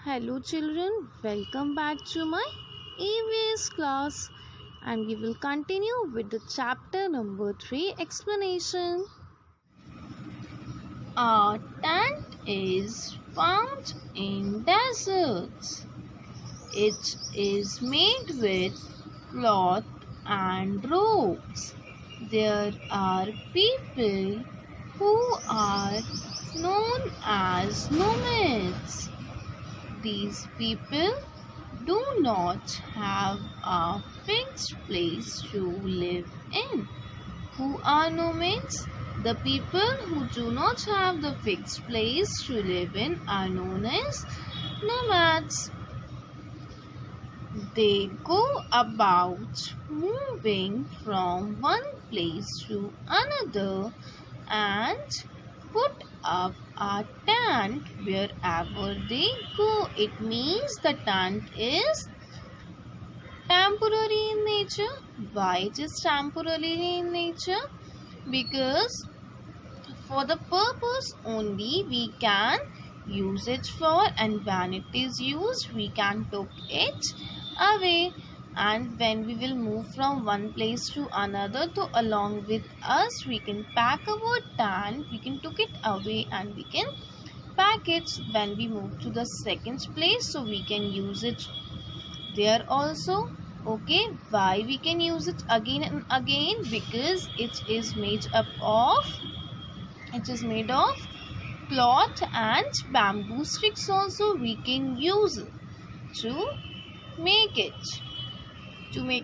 Hello children, welcome back to my EVS class and we will continue with the chapter number 3 explanation. A tent is found in deserts. It is made with cloth and ropes. There are people who are known as nomads. These people do not have a fixed place to live in. Who are nomads? The people who do not have the fixed place to live in are known as nomads. They go about moving from one place to another and put up a tent wherever they go. It means the tent is temporary in nature. Why it is temporary in nature? Because for the purpose only we can use it for, and when it is used we can take it away. And when we will move from one place to another, so along with us we can pack our tent, we can take it away and we can pack it when we move to the second place, so we can use it there also. Okay, why we can use it again and again? Because it is made of cloth and bamboo sticks also we can use to make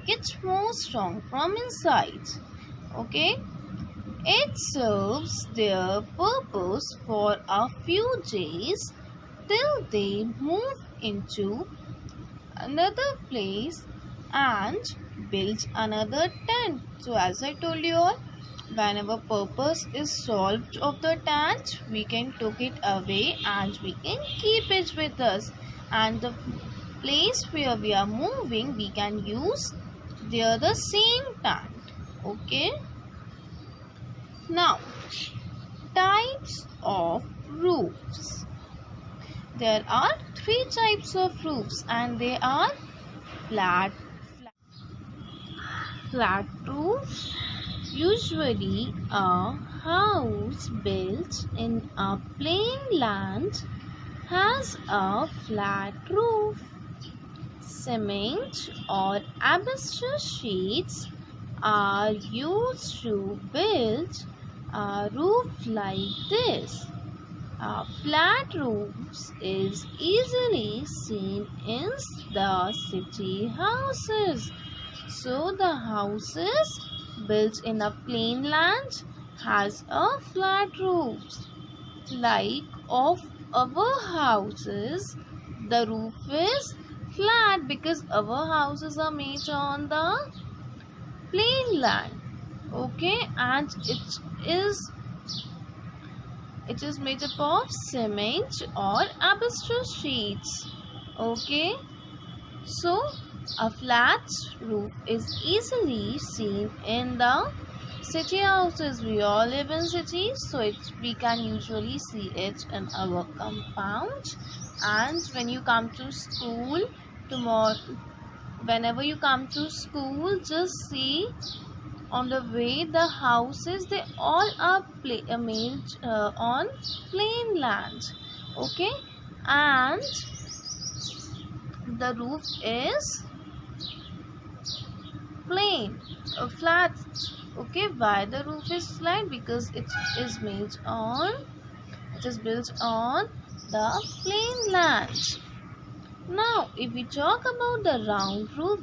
it more strong from inside. Okay, it serves their purpose for a few days till they move into another place and build another tent. So as I told you all, whenever purpose is solved of the tent, we can take it away and we can keep it with us, and the place where we are moving we can use there the same tent. Okay, now types of roofs. There are 3 types of roofs and they are flat roofs. Usually a house built in a plain land has a flat roof. Cement or asbestos sheets are used to build a roof like this. A flat roof is easily seen in the city houses. So the houses built in a plain land has a flat roof. Like of our houses, the roof is flat because our houses are made on the plain land. Okay, and it is made up of cement or asbestos sheets. Okay, so a flat roof is easily seen in the city houses. We all live in cities, so we can usually see it in our compound. And when you come to school tomorrow, whenever you come to school, just see on the way the houses, they all are made on plain land. Okay, and the roof is plain, flat. Okay, why the roof is flat? Because it is built on the plain land. Now if we talk about the round roof,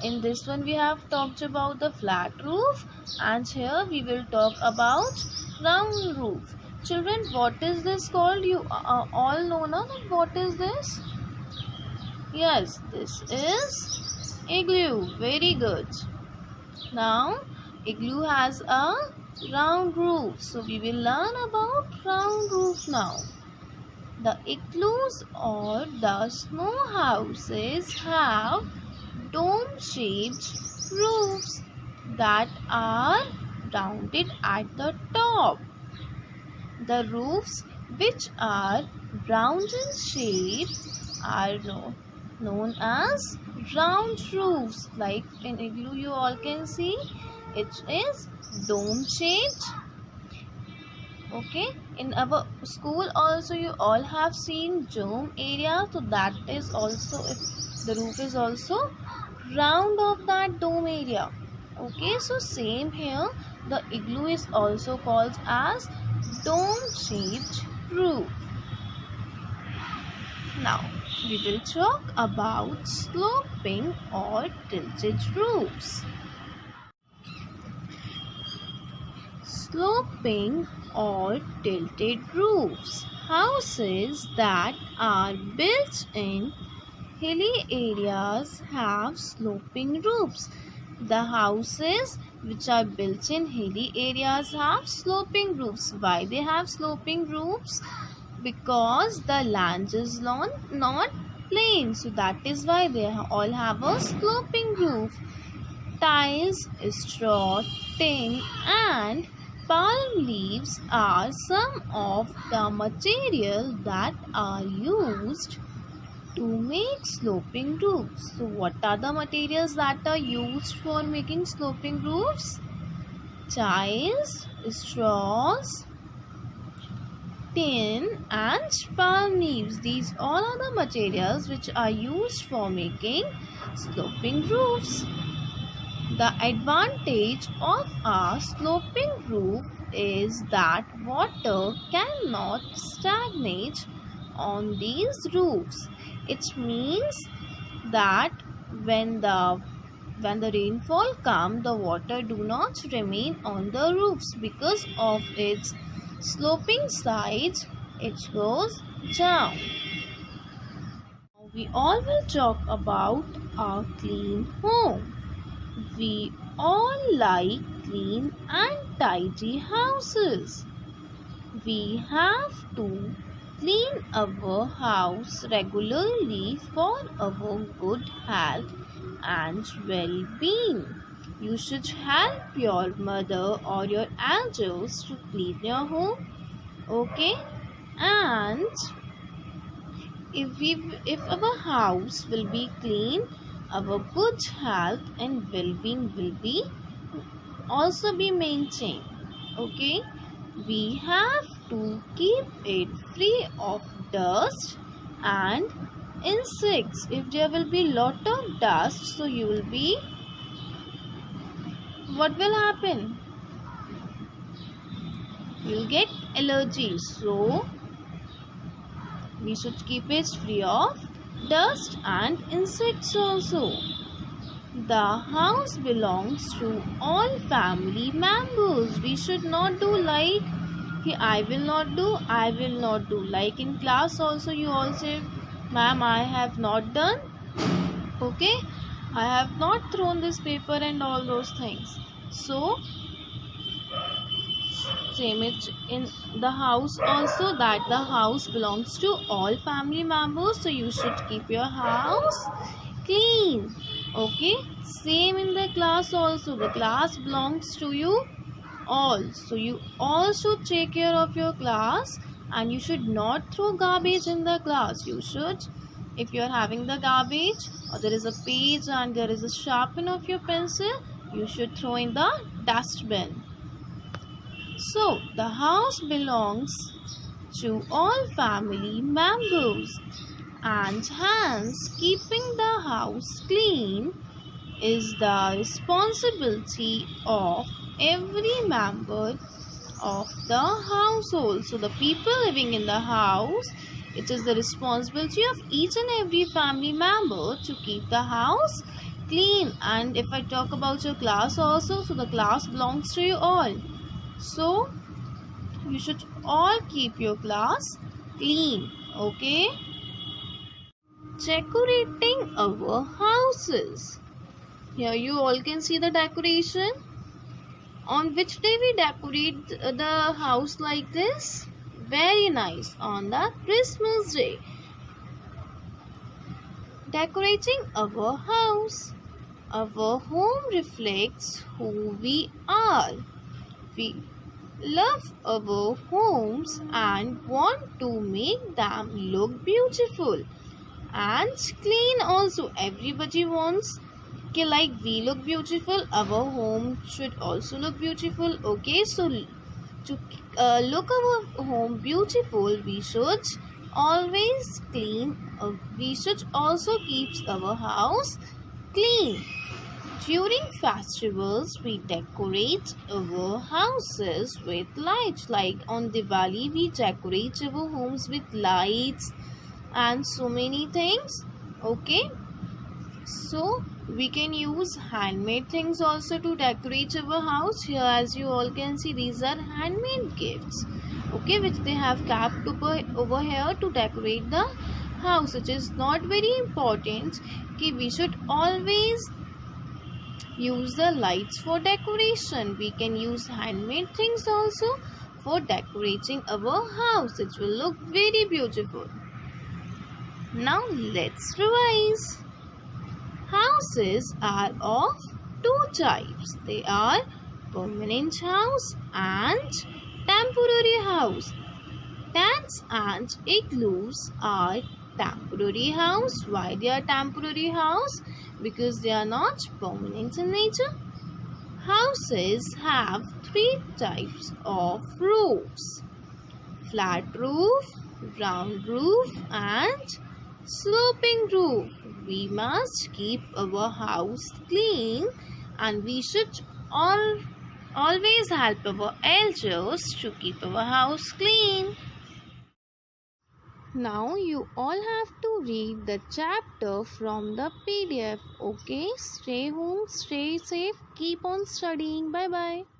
in this one we have talked about the flat roof, and here we will talk about round roof. Children, what is this called? You all know now that what is this? Yes, this is igloo. Very good. Now igloo has a round roof, so we will learn about round roof now. The igloos or the snow houses have dome-shaped roofs that are rounded at the top. The roofs, which are Round in shape are known as round roofs. Like in igloo, you all can see it is dome shaped. Okay, in our school also you all have seen dome area, so that is also, if the roof is also round of that dome area. Okay, so same here, the igloo is also called as dome shaped roof. Now we will talk about sloping or tilted roofs. Sloping or tilted roofs. Houses that are built in hilly areas have sloping roofs. The houses which are built in hilly areas have sloping roofs. Why they have sloping roofs? Because the land is not plain. So that is why they all have a sloping roof. Tiles, straw, tin and palm leaves are some of the material that are used to make sloping roofs. So what are the materials that are used for making sloping roofs? Tiles, straws, tin and palm leaves. These all are the materials which are used for making sloping roofs. The advantage of a sloping roof is that water cannot stagnate on these roofs. It means that when the rainfall comes, the water do not remain on the roofs because of its sloping sides. It goes down. Now we all will talk about a clean home. We all like clean and tidy houses. We have to clean our house regularly for our good health and well-being. You should help your mother or your elders to clean your home. Okay? And if our house will be clean, our good health and well-being will be also be maintained. Okay, we have to keep it free of dust and insects. If there will be lot of dust, so you will be, what will happen? You'll get allergies. So we should keep it free of dust and insects also. The house belongs to all family members. We should not do like I will not do, I will not do. Like in class also you all say, ma'am, I have not done. Okay, I have not thrown this paper and all those things. So same it in the house also, that the house belongs to all family members, so you should keep your house clean. Okay, same in the class also, the class belongs to you all, so you all should take care of your class and you should not throw garbage in the class. You should, if you are having the garbage or there is a page and there is a sharpen of your pencil, you should throw in the dustbin. So, the house belongs to all family members, and hence keeping the house clean is the responsibility of every member of the household. So, the people living in the house, it is the responsibility of each and every family member to keep the house clean. And if I talk about your class also, so the class belongs to you all. So, you should all keep your class clean. Okay? Decorating our houses. Here you all can see the decoration. On which day we decorate the house like this? Very nice. On the Christmas day. Decorating our house. Our home reflects who we are. love our homes and want to make them look beautiful and clean also. Everybody wants like we look beautiful, our home should also look beautiful. Okay, so to look our home beautiful, we should always clean. We should also keep our house clean. During festivals, we decorate our houses with lights. Like on Diwali, we decorate our homes with lights and so many things. Okay, so we can use handmade things also to decorate our house. Here, as you all can see, these are handmade gifts, okay, which they have kept over here to decorate the house. It is not very important कि we should always use the lights for decoration. We can use handmade things also for decorating our house. It will look very beautiful. Now let's revise. Houses are of two types. They are permanent house and temporary house. Tents and igloos are temporary house. Why they are temporary house? Because they are not permanent in nature. Houses have three types of roofs: flat roof, round roof and sloping roof. We must keep our house clean and we should always help our elders to keep our house clean. Now you all have to read the chapter from the PDF. Okay, stay home, stay safe, keep on studying. Bye bye.